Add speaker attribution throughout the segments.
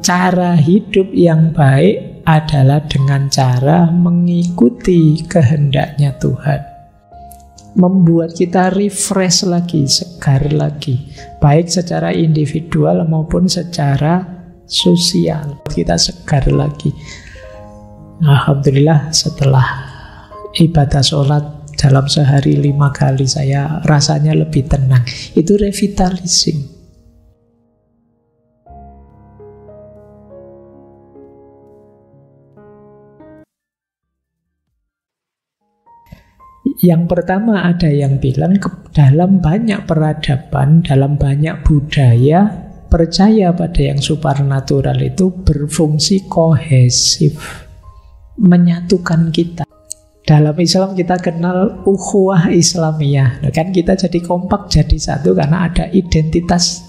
Speaker 1: Cara hidup yang baik adalah dengan cara mengikuti kehendaknya Tuhan. Membuat kita refresh lagi, segar lagi, baik secara individual maupun secara sosial. Kita segar lagi. Alhamdulillah, setelah ibadah sholat dalam sehari 5 kali, saya rasanya lebih tenang. Itu revitalizing. Yang pertama, ada yang bilang dalam banyak peradaban, dalam banyak budaya, percaya pada yang supernatural itu berfungsi kohesif, menyatukan kita. Dalam Islam kita kenal ukhuwah Islamiyah, kan kita jadi kompak, jadi satu karena ada identitas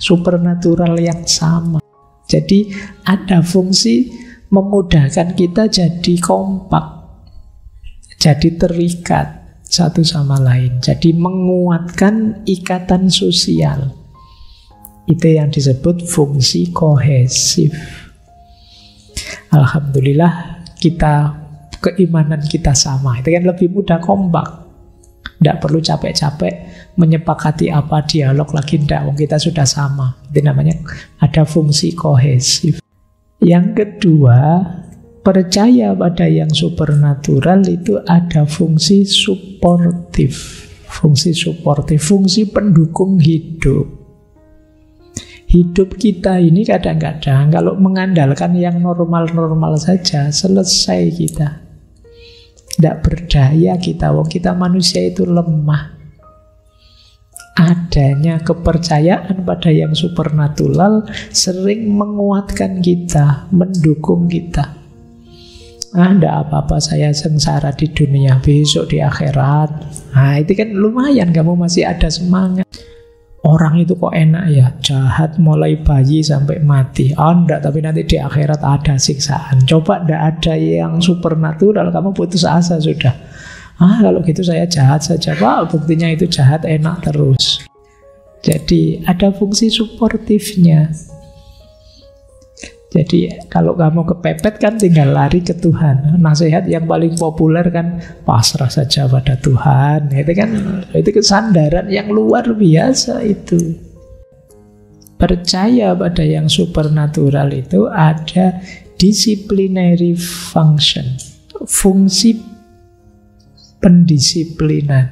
Speaker 1: supernatural yang sama. Jadi ada fungsi memudahkan kita jadi kompak, jadi terikat satu sama lain, jadi menguatkan ikatan sosial. Itu yang disebut fungsi kohesif. Alhamdulillah, keimanan kita sama. Itu kan lebih mudah kompak. Tidak perlu capek-capek menyepakati apa dialog lagi, tidak. Kita sudah sama. Itu namanya ada fungsi kohesif. Yang kedua, percaya pada yang supernatural itu ada fungsi suportif. Fungsi suportif, fungsi pendukung hidup. Hidup kita ini kadang-kadang kalau mengandalkan yang normal-normal saja, selesai kita. Tidak berdaya kita, wong kita manusia itu lemah. Adanya kepercayaan pada yang supernatural sering menguatkan kita, mendukung kita. Tidak apa-apa, saya sengsara di dunia, besok di akhirat. Nah, itu kan lumayan, kamu masih ada semangat. Orang itu kok enak ya, jahat mulai bayi sampai mati. Enggak, tapi nanti di akhirat ada siksaan. Coba tidak ada yang supernatural, kamu putus asa sudah. Kalau gitu saya jahat saja, Pak. Buktinya itu jahat, enak terus. Jadi ada fungsi suportifnya. Jadi kalau kamu kepepet kan tinggal lari ke Tuhan. Nasihat yang paling populer kan pasrah saja pada Tuhan. Itu kesandaran yang luar biasa itu. Percaya pada yang supernatural itu ada disciplinary function, fungsi pendisiplinan.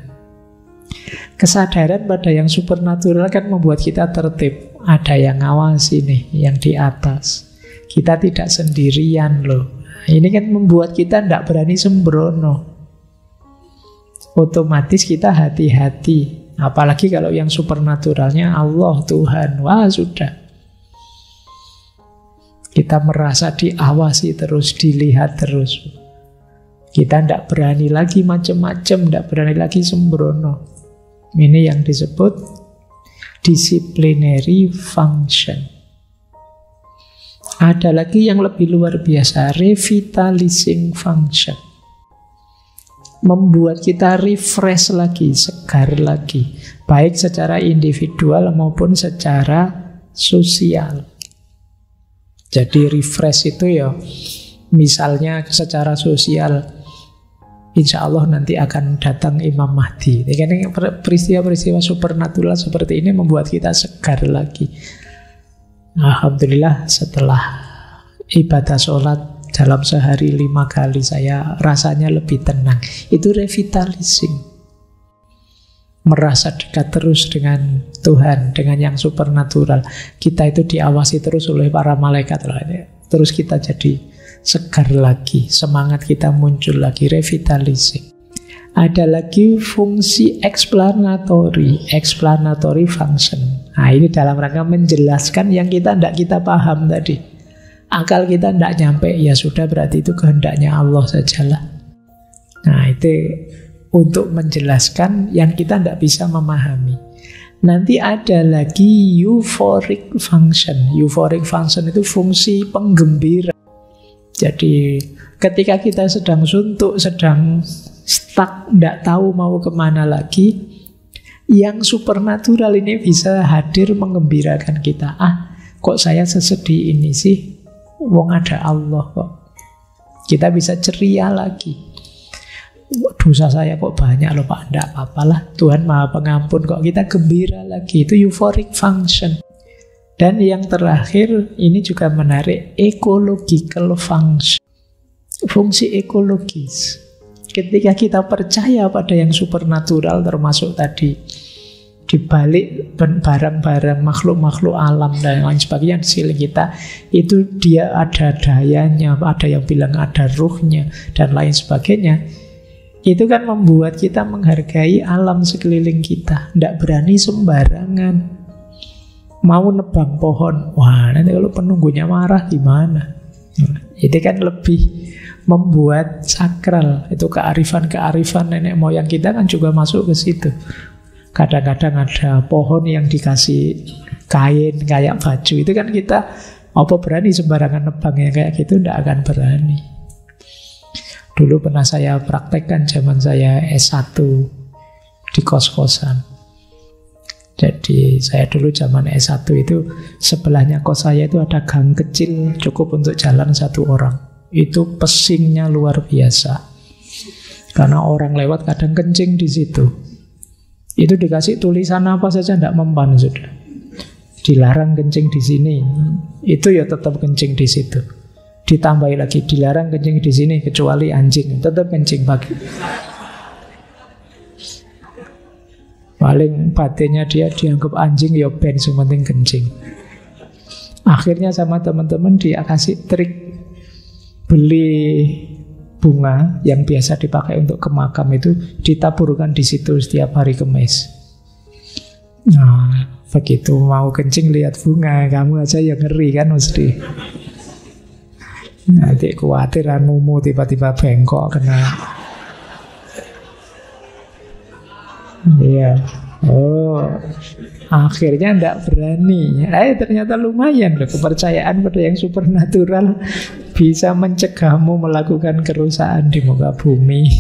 Speaker 1: Kesadaran pada yang supernatural kan membuat kita tertib. Ada yang ngawasi nih, yang di atas. Kita tidak sendirian loh. Ini kan membuat kita tidak berani sembrono. Otomatis kita hati-hati. Apalagi kalau yang supernaturalnya Allah, Tuhan. Wah, sudah. Kita merasa diawasi terus, dilihat terus. Kita tidak berani lagi macam-macam, tidak berani lagi sembrono. Ini yang disebut disciplinary function. Ada lagi yang lebih luar biasa, revitalizing function. Membuat kita refresh lagi, segar lagi, baik secara individual maupun secara sosial. Jadi refresh itu ya, misalnya secara sosial, insya Allah nanti akan datang Imam Mahdi. Ini peristiwa-peristiwa supernatural seperti ini membuat kita segar lagi. Alhamdulillah, setelah ibadah sholat dalam sehari 5 kali, saya rasanya lebih tenang. Itu revitalizing. Merasa dekat terus dengan Tuhan, dengan yang supernatural. Kita itu diawasi terus oleh para malaikat. Terus kita jadi segar lagi, semangat kita muncul lagi, revitalizing. Ada lagi fungsi explanatory function. Nah, ini dalam rangka menjelaskan yang tidak kita paham tadi. Akal kita tidak nyampe, ya sudah, berarti itu kehendaknya Allah sajalah. Nah, itu untuk menjelaskan yang kita tidak bisa memahami. Nanti ada lagi euphoric function. Euphoric function itu fungsi penggembira. Jadi ketika kita sedang suntuk, sedang stuck, tidak tahu mau kemana lagi, yang supernatural ini bisa hadir menggembirakan kita. kok saya sesedih ini sih? Wong ada Allah kok. Kita bisa ceria lagi. Dosa saya kok banyak loh Pak, enggak apa-apalah, Tuhan Maha Pengampun kok. Kita gembira lagi, itu euphoric function. Dan yang terakhir, ini juga menarik, ecological function. Fungsi ekologis. Ketika kita percaya pada yang supernatural, termasuk tadi di balik barang-barang makhluk-makhluk alam dan lain sebagainya di sekeliling kita, itu dia ada dayanya, ada yang bilang ada ruhnya dan lain sebagainya. Itu kan membuat kita menghargai alam sekeliling kita. Tidak berani sembarangan. Mau nebang pohon, wah nanti kalau penunggunya marah gimana? Itu kan lebih membuat sakral. Itu kearifan-kearifan nenek moyang kita kan juga masuk ke situ. Kadang-kadang ada pohon yang dikasih kain kayak baju. Itu kan kita apa berani sembarangan nebangnya kayak gitu? Tidak akan berani. Dulu pernah saya praktekkan zaman saya S1 di kos-kosan. Jadi saya dulu zaman S1 itu sebelahnya kos saya itu ada gang kecil cukup untuk jalan satu orang. Itu pesingnya luar biasa. Karena orang lewat kadang kencing di situ. Itu dikasih tulisan apa saja tidak mempan sudah. Dilarang kencing di sini. Itu ya tetap kencing di situ. Ditambahi lagi, dilarang kencing di sini kecuali anjing, tetap kencing pagi. Paling batinnya dia dianggap anjing, ya ben yang penting kencing. Akhirnya sama teman-teman dia kasih trik, beli bunga yang biasa dipakai untuk ke makam itu ditaburkan di situ setiap hari Kamis. Nah, begitu mau kencing lihat bunga, kamu aja yang ngeri kan mesti. Nanti khawatir anumu tiba-tiba bengkok kena. Iya. Oh, akhirnya tidak berani. Ternyata lumayan loh, kepercayaan pada yang supernatural bisa mencegahmu melakukan kerusakan di muka bumi.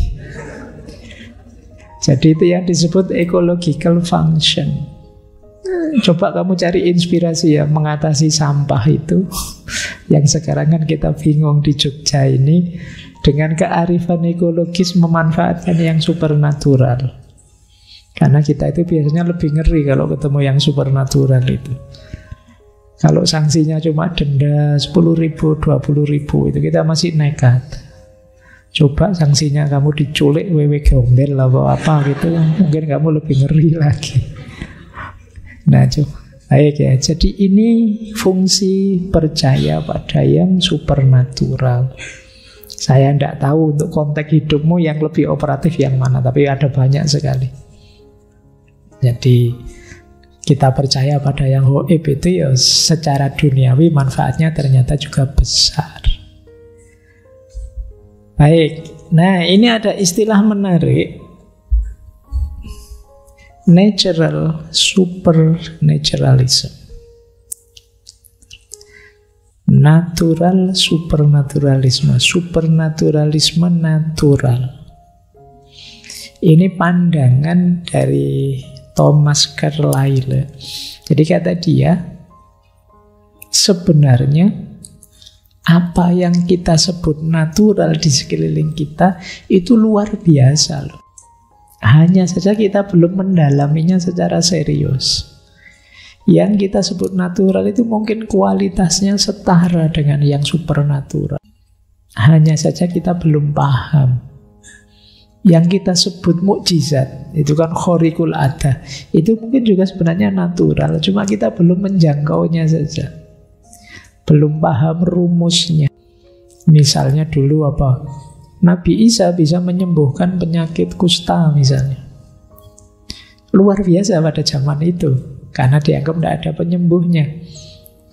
Speaker 1: Jadi itu yang disebut ecological function. Coba kamu cari inspirasi ya mengatasi sampah itu. Yang sekarang kan kita bingung di Jogja ini. Dengan kearifan ekologis memanfaatkan yang supernatural. Karena kita itu biasanya lebih ngeri kalau ketemu yang supernatural itu. Kalau sanksinya cuma denda 10.000, 20.000 itu kita masih nekat. Coba sanksinya kamu diculik wewe gombel atau apa gitu, mungkin kamu lebih ngeri lagi. Nah, baik ya. Jadi ini fungsi percaya pada yang supernatural. Saya tidak tahu untuk konteks hidupmu yang lebih operatif yang mana, tapi ada banyak sekali. Jadi kita percaya pada yang gaib itu ya secara duniawi manfaatnya ternyata juga besar. Baik. Nah, ini ada istilah menarik. Natural supernaturalism. Natural supernaturalisme. Supernaturalisme natural. Ini pandangan dari Thomas Carlyle. Jadi kata dia, sebenarnya apa yang kita sebut natural di sekeliling kita itu luar biasa loh. Hanya saja kita belum mendalaminya secara serius. Yang kita sebut natural itu mungkin kualitasnya setara dengan yang supernatural. Hanya saja kita belum paham. Yang kita sebut mukjizat, itu kan khariqul ada. Itu mungkin juga sebenarnya natural, cuma kita belum menjangkaunya saja. Belum paham rumusnya. Misalnya dulu apa? Nabi Isa bisa menyembuhkan penyakit kusta misalnya. Luar biasa pada zaman itu, karena dianggap tidak ada penyembuhnya.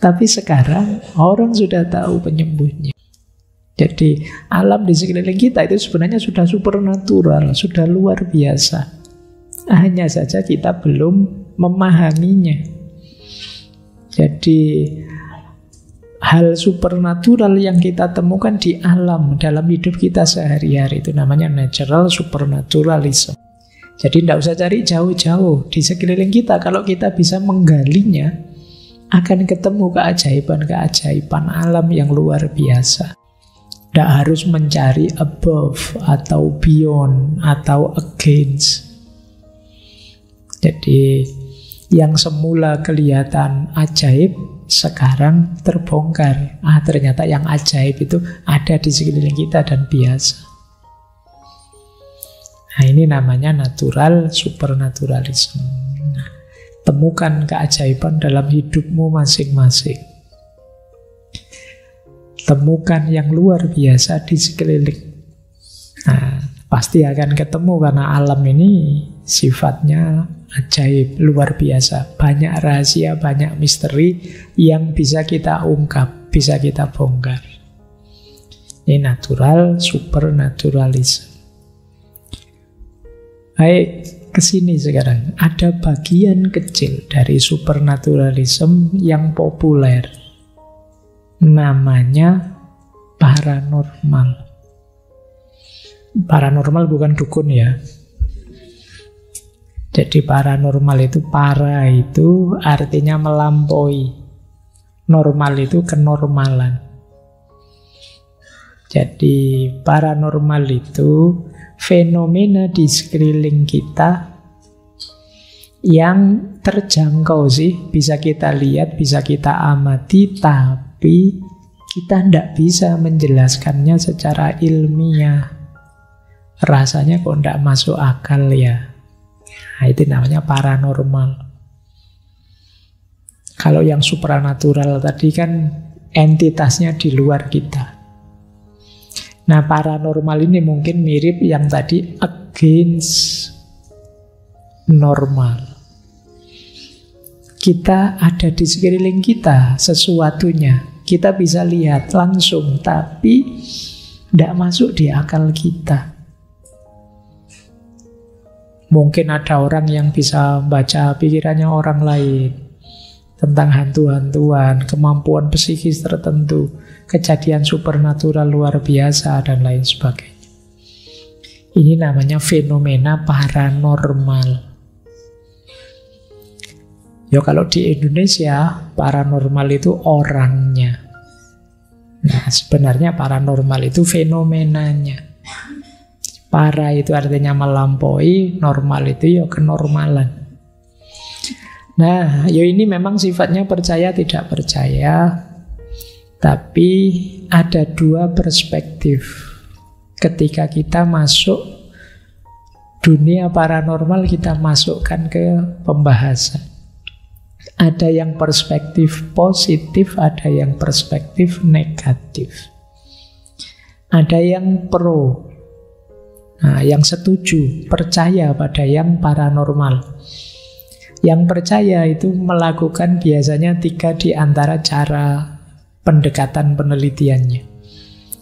Speaker 1: Tapi sekarang orang sudah tahu penyembuhnya. Jadi alam di sekeliling kita itu sebenarnya sudah supernatural, sudah luar biasa. Hanya saja kita belum memahaminya. Jadi hal supernatural yang kita temukan di alam dalam hidup kita sehari-hari itu namanya natural supernaturalism. Jadi tidak usah cari jauh-jauh di sekeliling kita. Kalau kita bisa menggalinya, akan ketemu keajaiban-keajaiban alam yang luar biasa. Tidak harus mencari above atau beyond atau against. Jadi yang semula kelihatan ajaib sekarang terbongkar. Ternyata yang ajaib itu ada di sekeliling kita dan biasa. Nah, ini namanya natural supernaturalism. Nah, temukan keajaiban dalam hidupmu masing-masing. Temukan yang luar biasa di sekeliling. Nah, pasti akan ketemu karena alam ini sifatnya ajaib, luar biasa. Banyak rahasia, banyak misteri yang bisa kita ungkap, bisa kita bongkar. Ini natural supernaturalism. Baik, ke sini sekarang. Ada bagian kecil dari supernaturalism yang populer. Namanya paranormal. Paranormal bukan dukun ya. Jadi paranormal itu, para itu artinya melampaui. Normal itu kenormalan. Jadi paranormal itu fenomena di sekeliling kita yang terjangkau sih, bisa kita lihat, bisa kita amati, tapi kita tidak bisa menjelaskannya secara ilmiah. Rasanya kok tidak masuk akal ya. Nah, itu namanya paranormal. Kalau yang supranatural tadi kan entitasnya di luar kita. Nah, paranormal ini mungkin mirip yang tadi against normal. Kita ada di sekeliling kita sesuatunya. Kita bisa lihat langsung, tapi tidak masuk di akal kita. Mungkin ada orang yang bisa baca pikirannya orang lain tentang hantu-hantuan, kemampuan psikis tertentu, kejadian supernatural luar biasa, dan lain sebagainya. Ini namanya fenomena paranormal. Ya kalau di Indonesia, paranormal itu orangnya. Nah, sebenarnya paranormal itu fenomenanya. Para itu artinya melampaui, normal itu ya kenormalan. Nah, ya ini memang sifatnya percaya tidak percaya, tapi ada dua perspektif. Ketika kita masuk dunia paranormal, kita masukkan ke pembahasan. Ada yang perspektif positif, ada yang perspektif negatif. Ada yang pro. Nah, yang setuju, percaya pada yang paranormal. Yang percaya itu melakukan biasanya 3 di antara cara pendekatan penelitiannya.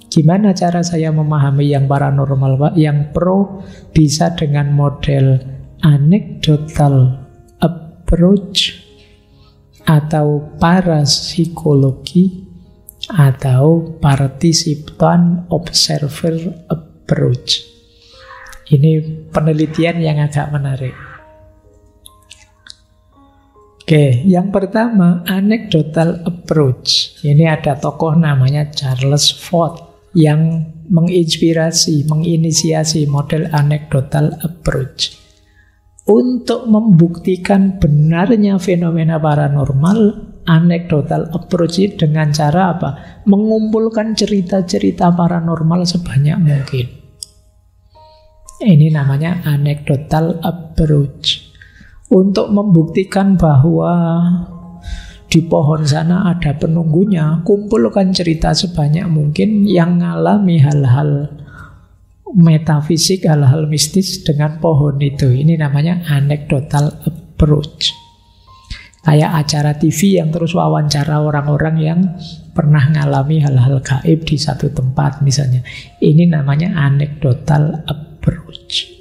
Speaker 1: Gimana cara saya memahami yang paranormal, Pak? Yang pro bisa dengan model anecdotal approach atau parapsikologi atau participant observer approach. Ini penelitian yang agak menarik. Oke, yang pertama anecdotal approach. Ini ada tokoh namanya Charles Fort yang menginisiasi model anecdotal approach. Untuk membuktikan benarnya fenomena paranormal, anecdotal approach dengan cara apa? Mengumpulkan cerita-cerita paranormal sebanyak mungkin. Ini namanya anecdotal approach. Untuk membuktikan bahwa di pohon sana ada penunggunya, kumpulkan cerita sebanyak mungkin yang mengalami hal-hal metafisik, hal-hal mistis dengan pohon itu. Ini namanya anecdotal approach. Kayak acara TV yang terus wawancara orang-orang yang pernah mengalami hal-hal gaib di satu tempat misalnya. Ini namanya anecdotal approach.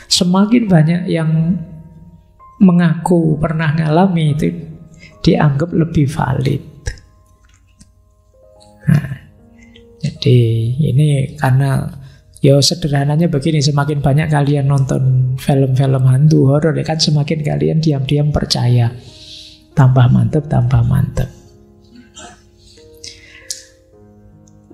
Speaker 1: Semakin banyak yang mengaku pernah mengalami itu dianggap lebih valid. Nah, jadi ini karena ya sederhananya begini, semakin banyak kalian nonton film-film hantu horor, kan semakin kalian diam-diam percaya tambah mantep, tambah mantep.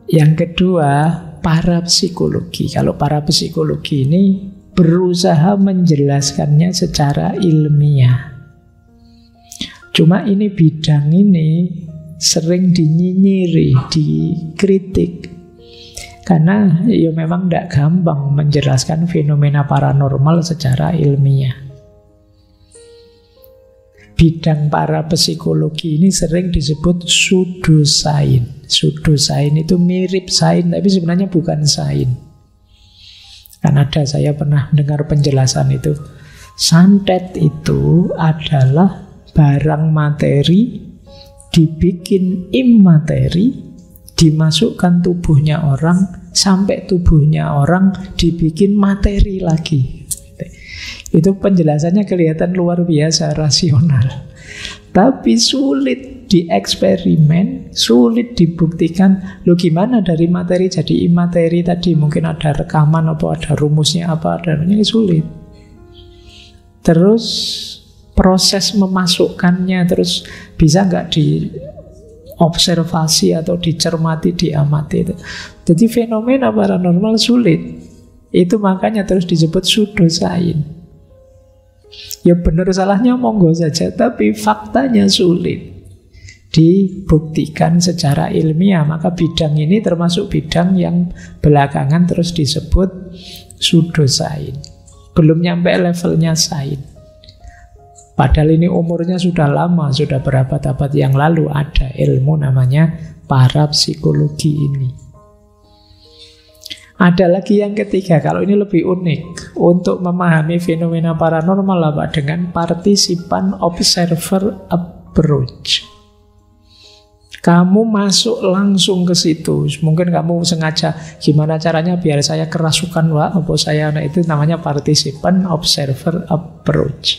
Speaker 1: Yang kedua, para psikologi. Kalau para psikologi ini berusaha menjelaskannya secara ilmiah. Cuma ini bidang ini sering dinyinyiri, dikritik. Karena ya memang tidak gampang menjelaskan fenomena paranormal secara ilmiah. Bidang para psikologi ini sering disebut pseudosains. Pseudosains itu mirip sains, tapi sebenarnya bukan sains. Kan ada, saya pernah dengar penjelasan itu. Santet itu adalah barang materi dibikin imateri, dimasukkan tubuhnya orang, sampai tubuhnya orang dibikin materi lagi. Itu penjelasannya kelihatan luar biasa rasional. Tapi sulit dieksperimen, sulit dibuktikan. Loh gimana dari materi jadi imateri tadi? Mungkin ada rekaman apa, ada rumusnya apa, ini sulit. Terus proses memasukkannya, terus bisa nggak diobservasi atau dicermati, diamati itu. Jadi fenomena paranormal sulit. Itu makanya terus disebut pseudosains. Ya benar salahnya monggo saja, tapi faktanya sulit dibuktikan secara ilmiah. Maka bidang ini termasuk bidang yang belakangan terus disebut pseudosains. Belum nyampe levelnya sains. Padahal ini umurnya sudah lama, sudah berabad-abad yang lalu ada ilmu namanya parapsikologi ini. Ada lagi yang ketiga, kalau ini lebih unik. Untuk memahami fenomena paranormal apa? Dengan participant observer approach. Kamu masuk langsung ke situ. Mungkin kamu sengaja, gimana caranya biar saya kerasukan, Wak, apa saya, nah itu namanya participant observer approach.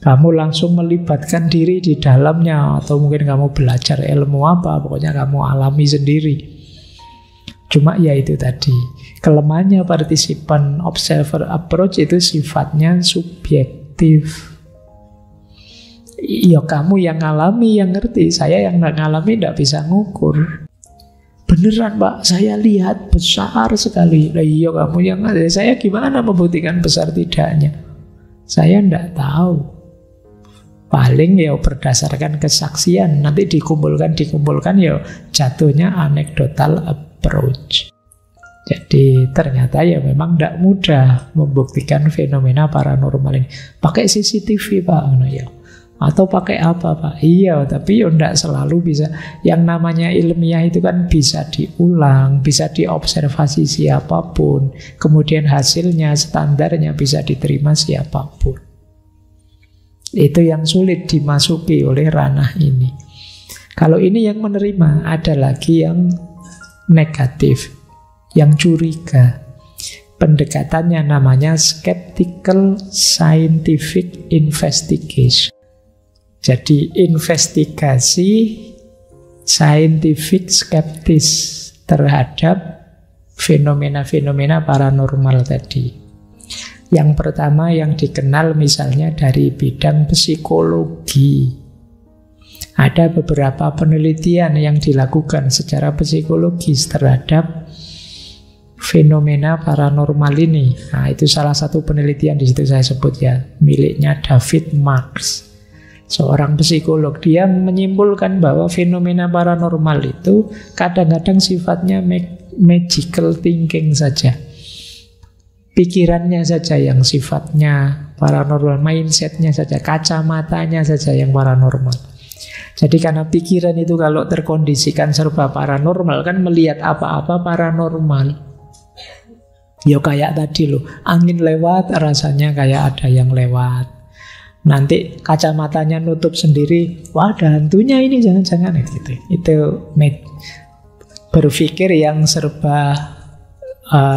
Speaker 1: Kamu langsung melibatkan diri di dalamnya, atau mungkin kamu belajar ilmu apa, pokoknya kamu alami sendiri. Cuma ya itu tadi, kelemahannya participant observer approach itu sifatnya subjektif. Ya kamu yang ngalami yang ngerti, saya yang nggak ngalami tidak bisa ngukur. Beneran Pak, saya lihat besar sekali. Nah, iya kamu yang ada, saya gimana membuktikan besar tidaknya? Saya tidak tahu. Paling ya berdasarkan kesaksian, nanti dikumpulkan ya jatuhnya anekdotal approach. Jadi ternyata ya memang tidak mudah membuktikan fenomena paranormal ini. Pakai CCTV Pak, ya. Atau pakai apa Pak? Iya, tapi ya tidak selalu bisa. Yang namanya ilmiah itu kan bisa diulang, bisa diobservasi siapapun, kemudian hasilnya, standarnya bisa diterima siapapun. Itu yang sulit dimasuki oleh ranah ini. Kalau ini yang menerima, ada lagi yang negatif, yang curiga. Pendekatannya namanya skeptical scientific investigation. Jadi investigasi scientific skeptis terhadap fenomena-fenomena paranormal tadi. Yang pertama yang dikenal misalnya dari bidang psikologi. Ada beberapa penelitian yang dilakukan secara psikologis terhadap fenomena paranormal ini. Nah, itu salah satu penelitian di situ saya sebut ya, miliknya David Marks. Seorang psikolog, dia menyimpulkan bahwa fenomena paranormal itu kadang-kadang sifatnya magical thinking saja. Pikirannya saja yang sifatnya paranormal, mindsetnya saja, kacamatanya saja yang paranormal. Jadi karena pikiran itu kalau terkondisikan serba paranormal, kan melihat apa-apa paranormal. Ya kayak tadi loh, angin lewat rasanya kayak ada yang lewat. Nanti kacamatanya nutup sendiri, wah ada hantunya ini, jangan-jangan gitu. Itu berpikir yang serba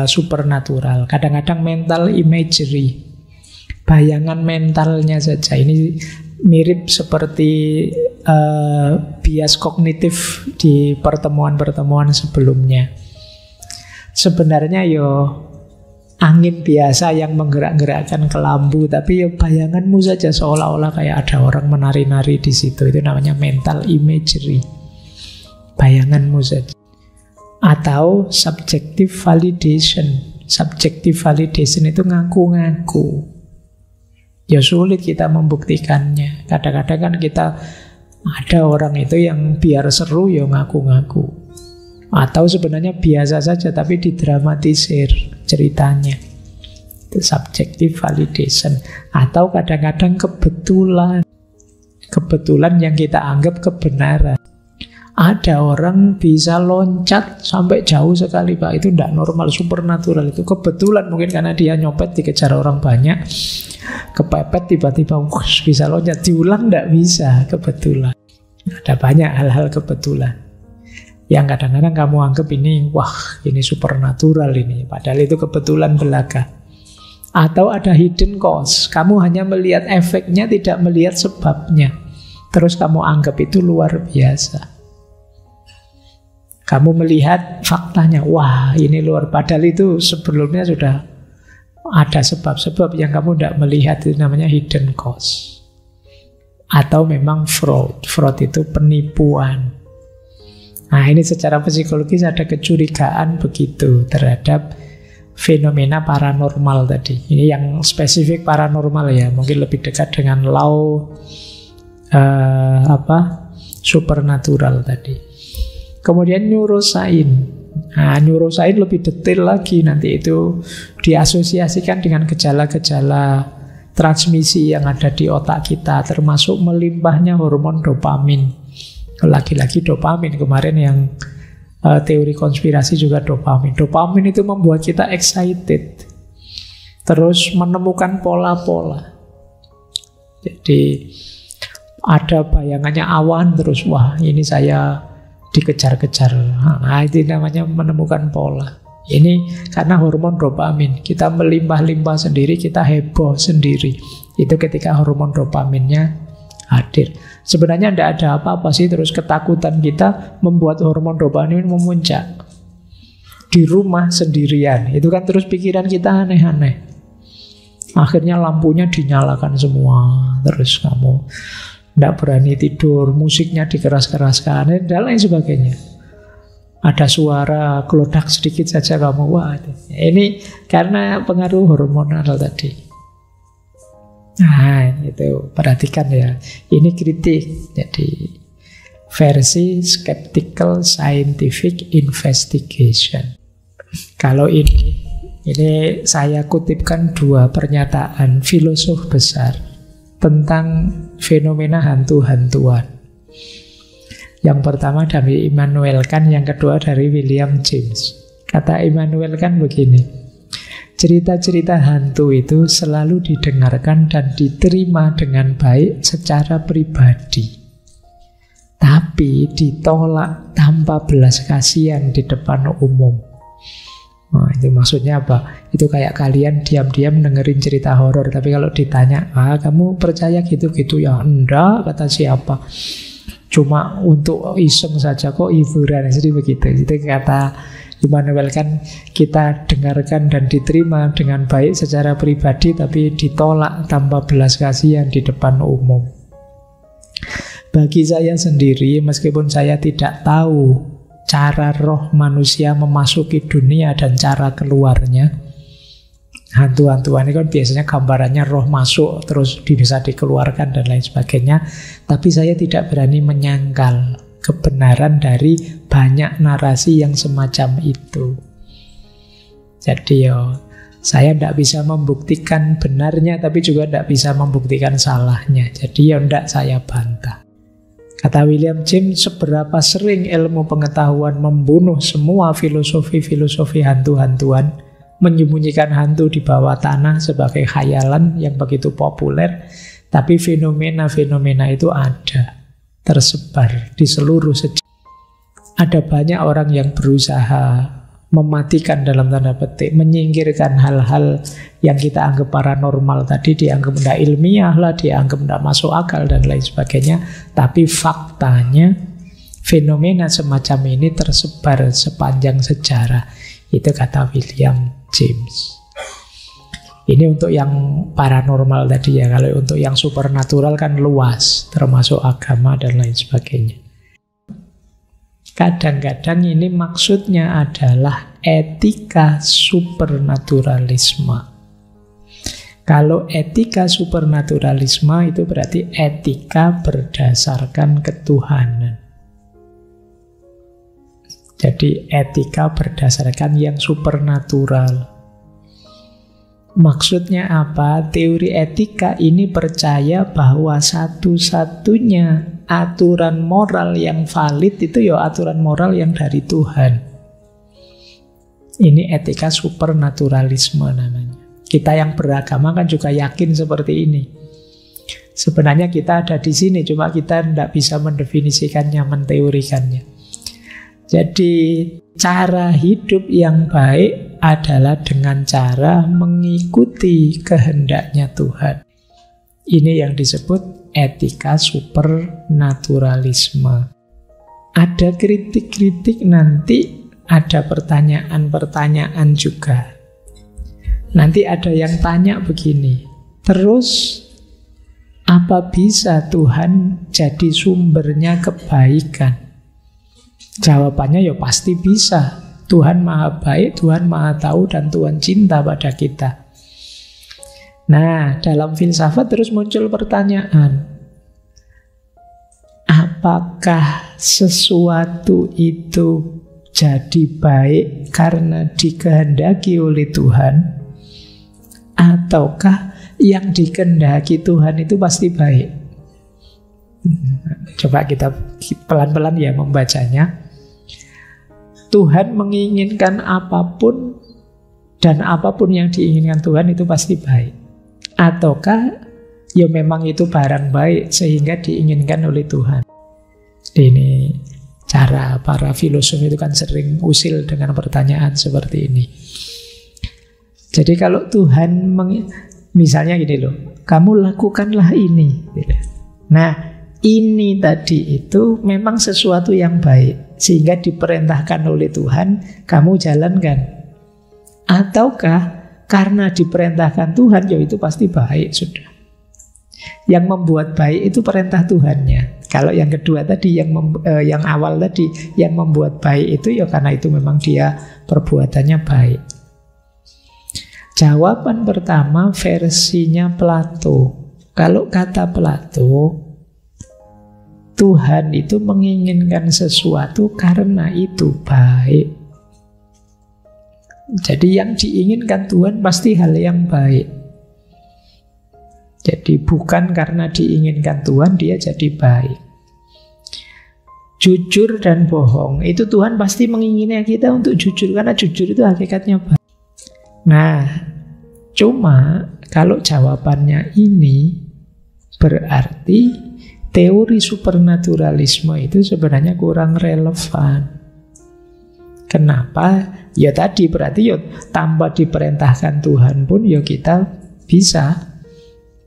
Speaker 1: supernatural. Kadang-kadang mental imagery, bayangan mentalnya saja. Ini mirip seperti bias kognitif di pertemuan-pertemuan sebelumnya. Sebenarnya angin biasa yang menggerak-gerakkan kelambu, tapi ya bayanganmu saja seolah-olah kayak ada orang menari-nari di situ. Itu namanya mental imagery. Bayanganmu saja. Atau subjective validation. Subjective validation itu ngaku-ngaku. Ya sulit kita membuktikannya. Kadang-kadang kan kita ada orang itu yang biar seru ya ngaku-ngaku. Atau sebenarnya biasa saja tapi didramatisir ceritanya. Itu subjective validation. Atau kadang-kadang kebetulan. Kebetulan yang kita anggap kebenaran. Ada orang bisa loncat sampai jauh sekali, Pak. Itu tidak normal, supernatural. Itu kebetulan mungkin karena dia nyopet dikejar orang banyak. Kepepet tiba-tiba bisa loncat. Diulang tidak bisa, kebetulan. Ada banyak hal-hal kebetulan yang kadang-kadang kamu anggap ini, wah ini supernatural ini. Padahal itu kebetulan belaka. Atau ada hidden cause. Kamu hanya melihat efeknya, tidak melihat sebabnya. Terus kamu anggap itu luar biasa. Kamu melihat faktanya, wah ini luar, padahal itu sebelumnya sudah ada sebab-sebab yang kamu tidak melihat, itu namanya hidden cause. Atau memang fraud. Fraud itu penipuan. Nah ini secara psikologis ada kecurigaan begitu terhadap fenomena paranormal tadi. Ini yang spesifik paranormal ya, mungkin lebih dekat dengan law supernatural tadi. Kemudian neuroscience. Nah, neuroscience lebih detail lagi, nanti itu diasosiasikan dengan gejala-gejala transmisi yang ada di otak kita, termasuk melimpahnya hormon dopamin. Lagi-lagi dopamin, kemarin yang teori konspirasi juga dopamin. Dopamin itu membuat kita excited, terus menemukan pola-pola. Jadi ada bayangannya awan, terus wah ini saya dikejar-kejar. Nah, itu namanya menemukan pola. Ini karena hormon dopamin. Kita melimpah-limpah sendiri, kita heboh sendiri. Itu ketika hormon dopaminnya hadir. Sebenarnya tidak ada apa-apa sih, terus ketakutan kita membuat hormon dopamin memuncak. Di rumah sendirian, itu kan terus pikiran kita aneh-aneh. Akhirnya lampunya dinyalakan semua. Terus kamu tidak berani tidur, musiknya dikeras-keraskan, dan lain sebagainya. Ada suara kelodak sedikit saja kamu, wah ini karena pengaruh hormonal tadi. Nah itu perhatikan ya, ini kritik. Jadi versi skeptical scientific investigation. Kalau ini saya kutipkan dua pernyataan filosof besar tentang fenomena hantu-hantuan. Yang pertama dari Immanuel Kant, yang kedua dari William James. Kata Immanuel Kant begini, cerita-cerita hantu itu selalu didengarkan dan diterima dengan baik secara pribadi, tapi ditolak tanpa belas kasihan di depan umum. Nah, itu maksudnya apa? Itu kayak kalian diam-diam dengerin cerita horor, tapi kalau ditanya, kamu percaya gitu-gitu? Ya enggak, kata siapa? Cuma untuk iseng saja kok, hiburan. Jadi begitu. Itu kata Immanuel kan, kita dengarkan dan diterima dengan baik secara pribadi, tapi ditolak tanpa belas kasihan di depan umum. Bagi saya sendiri, meskipun saya tidak tahu cara roh manusia memasuki dunia dan cara keluarnya, hantu-hantuan ini kan biasanya gambarannya roh masuk terus bisa dikeluarkan dan lain sebagainya. Tapi saya tidak berani menyangkal kebenaran dari banyak narasi yang semacam itu. Jadi saya tidak bisa membuktikan benarnya, tapi juga tidak bisa membuktikan salahnya. Jadi tidak saya bantah. Kata William James, seberapa sering ilmu pengetahuan membunuh semua filosofi-filosofi hantu-hantuan, menyembunyikan hantu di bawah tanah sebagai khayalan yang begitu populer, tapi fenomena-fenomena itu ada, tersebar di seluruh sejarah. Ada banyak orang yang berusaha mematikan dalam tanda petik, menyingkirkan hal-hal yang kita anggap paranormal tadi, dianggap tidak ilmiah lah, dianggap tidak masuk akal dan lain sebagainya. Tapi faktanya fenomena semacam ini tersebar sepanjang sejarah. Itu kata William James. Ini untuk yang paranormal tadi ya. Kalau untuk yang supernatural kan luas, termasuk agama dan lain sebagainya. Kadang-kadang ini maksudnya adalah etika supernaturalisme. Kalau etika supernaturalisme itu berarti etika berdasarkan ketuhanan. Jadi etika berdasarkan yang supernatural. Maksudnya apa? Teori etika ini percaya bahwa satu-satunya aturan moral yang valid itu ya aturan moral yang dari Tuhan. Ini etika supernaturalisme namanya. Kita yang beragama kan juga yakin seperti ini. Sebenarnya kita ada di sini, cuma kita tidak bisa mendefinisikannya, menteorikannya. Jadi cara hidup yang baik adalah dengan cara mengikuti kehendaknya Tuhan. Ini yang disebut etika supernaturalisme. Ada kritik-kritik nanti, ada pertanyaan-pertanyaan juga. Nanti ada yang tanya begini, terus apa bisa Tuhan jadi sumbernya kebaikan? Jawabannya ya pasti bisa. Tuhan maha baik, Tuhan maha tahu, dan Tuhan cinta pada kita. Nah, dalam filsafat terus muncul pertanyaan. Apakah sesuatu itu jadi baik karena dikehendaki oleh Tuhan? Ataukah yang dikehendaki Tuhan itu pasti baik? Coba kita pelan-pelan ya membacanya. Tuhan menginginkan apapun, dan apapun yang diinginkan Tuhan itu pasti baik. Ataukah ya memang itu barang baik sehingga diinginkan oleh Tuhan? Ini cara para filosof itu kan sering usil dengan pertanyaan seperti ini. Jadi kalau Tuhan misalnya gini loh, kamu lakukanlah ini. Nah, ini tadi itu memang sesuatu yang baik sehingga diperintahkan oleh Tuhan, kamu jalankan. Ataukah karena diperintahkan Tuhan, ya itu pasti baik sudah. Yang membuat baik itu perintah Tuhannya. Kalau yang kedua tadi, yang awal tadi, yang membuat baik itu ya karena itu memang dia perbuatannya baik. Jawaban pertama versinya Plato. Kalau kata Plato, Tuhan itu menginginkan sesuatu karena itu baik. Jadi yang diinginkan Tuhan pasti hal yang baik. Jadi bukan karena diinginkan Tuhan dia jadi baik. Jujur dan bohong, itu Tuhan pasti menginginkan kita untuk jujur, karena jujur itu hakikatnya baik. Nah, cuma kalau jawabannya ini berarti teori supernaturalisme itu sebenarnya kurang relevan. Kenapa? Ya tadi berarti ya tanpa diperintahkan Tuhan pun ya kita bisa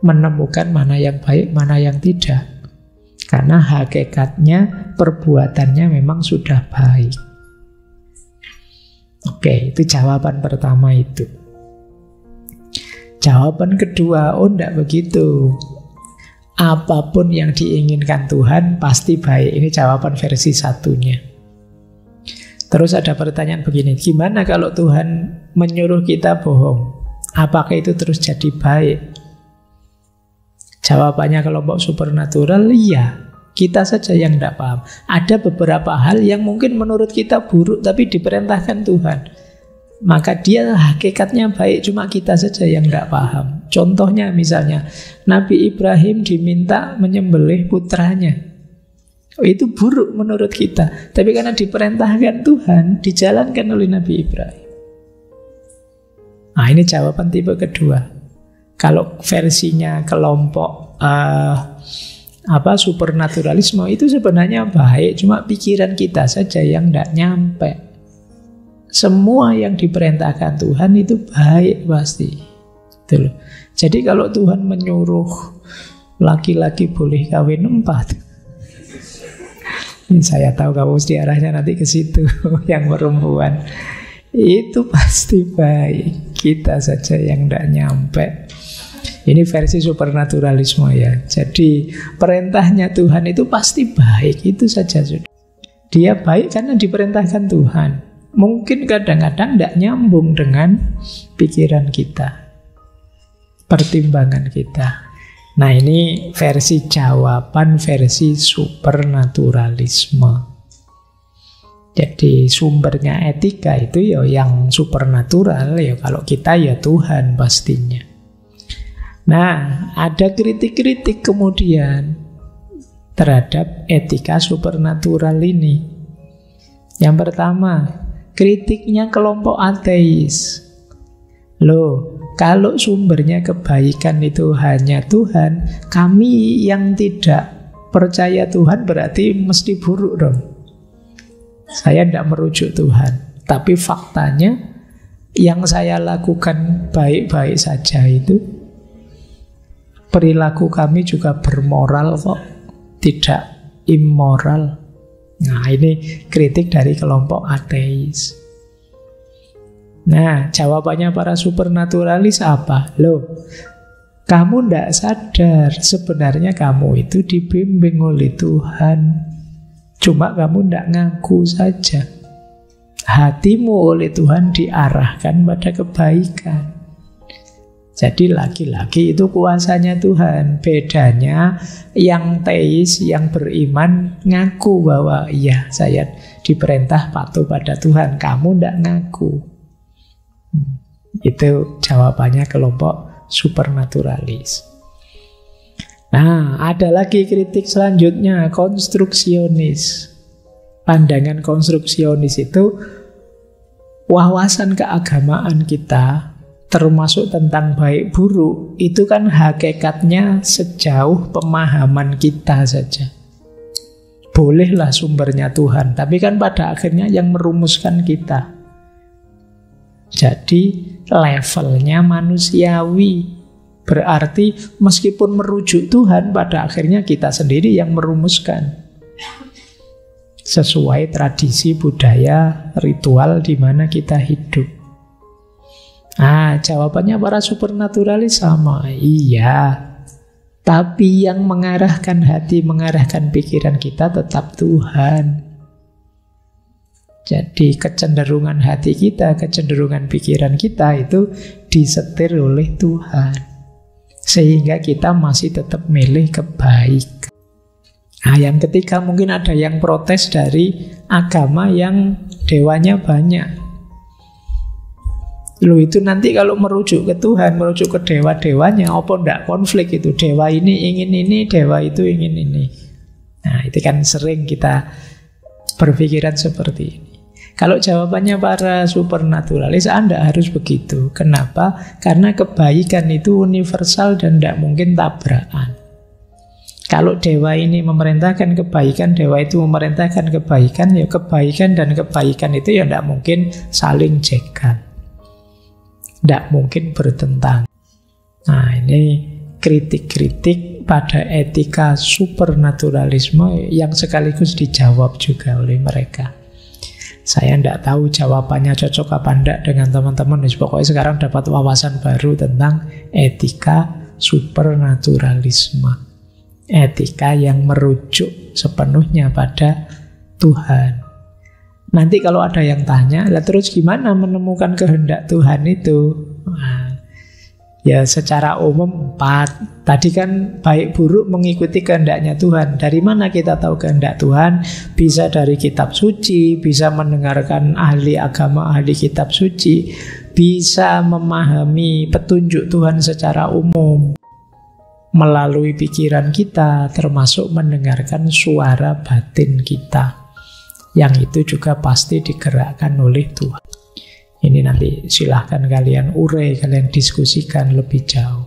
Speaker 1: menemukan mana yang baik, mana yang tidak. Karena hakikatnya perbuatannya memang sudah baik. Oke, itu jawaban pertama itu. Jawaban kedua, oh enggak begitu. Apapun yang diinginkan Tuhan pasti baik. Ini jawaban versi satunya. Terus ada pertanyaan begini, gimana kalau Tuhan menyuruh kita bohong? Apakah itu terus jadi baik? Jawabannya kelompok supernatural, iya. Kita saja yang tidak paham. Ada beberapa hal yang mungkin menurut kita buruk, tapi diperintahkan Tuhan. Maka dia hakikatnya baik, cuma kita saja yang tidak paham. Contohnya misalnya, Nabi Ibrahim diminta menyembelih putranya. Itu buruk menurut kita, tapi karena diperintahkan Tuhan, dijalankan oleh Nabi Ibrahim. Nah, ini jawaban tipe kedua. Kalau versinya kelompok supernaturalisme itu sebenarnya baik, cuma pikiran kita saja yang tidak nyampe. Semua yang diperintahkan Tuhan itu baik pasti. Gitu loh. Jadi kalau Tuhan menyuruh laki-laki boleh kawin 4, ini saya tahu kamu mesti arahnya nanti ke situ, yang perempuan. itu pasti baik. Kita saja yang tidak nyampe. Ini versi supernaturalisme ya. Jadi perintahnya Tuhan itu pasti baik. Itu saja sudah. Dia baik karena diperintahkan Tuhan. Mungkin kadang-kadang tidak nyambung dengan pikiran kita, pertimbangan kita. Nah, ini versi jawaban, versi supernaturalisme. Jadi sumbernya etika itu ya yang supernatural, ya kalau kita ya Tuhan pastinya. Nah, ada kritik-kritik kemudian terhadap etika supernatural ini. Yang pertama, kritiknya kelompok ateis. Loh, kalau sumbernya kebaikan itu hanya Tuhan, kami yang tidak percaya Tuhan berarti mesti buruk dong. Saya tidak merujuk Tuhan. Tapi faktanya yang saya lakukan baik-baik saja itu, perilaku kami juga bermoral kok, tidak immoral. Nah, ini kritik dari kelompok ateis. Nah, jawabannya para supernaturalis apa? Loh, kamu tidak sadar sebenarnya kamu itu dibimbing oleh Tuhan. Cuma kamu tidak ngaku saja. Hatimu oleh Tuhan diarahkan pada kebaikan. Jadi laki-laki itu kuasanya Tuhan. Bedanya yang teis, yang beriman ngaku bahwa iya saya diperintah patuh pada Tuhan. Kamu tidak ngaku. Itu jawabannya kelompok supernaturalis. Nah, ada lagi kritik selanjutnya, konstruksionis. Pandangan konstruksionis itu wawasan keagamaan kita, termasuk tentang baik buruk, itu kan hakikatnya sejauh pemahaman kita saja. Bolehlah sumbernya Tuhan, tapi kan pada akhirnya yang merumuskan kita. Jadi levelnya manusiawi. Berarti meskipun merujuk Tuhan, pada akhirnya kita sendiri yang merumuskan. Sesuai tradisi budaya, ritual di mana kita hidup. Nah, jawabannya para supernaturalis sama. Iya. Tapi yang mengarahkan hati, mengarahkan pikiran kita tetap Tuhan. Jadi kecenderungan hati kita, kecenderungan pikiran kita itu disetir oleh Tuhan. Sehingga kita masih tetap milih kebaikan. Nah, yang ketiga mungkin ada yang protes dari agama yang dewanya banyak. Loh, itu nanti kalau merujuk ke Tuhan, merujuk ke dewa-dewanya, apa enggak konflik itu? Dewa ini ingin ini, dewa itu ingin ini. Nah, itu kan sering kita berpikiran seperti ini. Kalau jawabannya para supernaturalis, Anda harus begitu. Kenapa? Karena kebaikan itu universal dan tidak mungkin tabrakan. Kalau dewa ini memerintahkan kebaikan, dewa itu memerintahkan kebaikan, ya kebaikan dan kebaikan itu ya tidak mungkin saling jegal. Tidak mungkin bertentangan. Nah, ini kritik-kritik pada etika supernaturalisme yang sekaligus dijawab juga oleh mereka. Saya tidak tahu jawabannya cocok apa enggak dengan teman-teman. Pokoknya sekarang dapat wawasan baru tentang etika supernaturalisme. Etika yang merujuk sepenuhnya pada Tuhan. Nanti kalau ada yang tanya, lah terus gimana menemukan kehendak Tuhan itu? Nah, ya secara umum 4. Tadi kan baik buruk mengikuti kehendaknya Tuhan. Dari mana kita tahu kehendak Tuhan? Bisa dari kitab suci, bisa mendengarkan ahli agama, ahli kitab suci, bisa memahami petunjuk Tuhan secara umum melalui pikiran kita, termasuk mendengarkan suara batin kita. Yang itu juga pasti digerakkan oleh Tuhan. Ini nanti silahkan kalian urai, kalian diskusikan lebih jauh.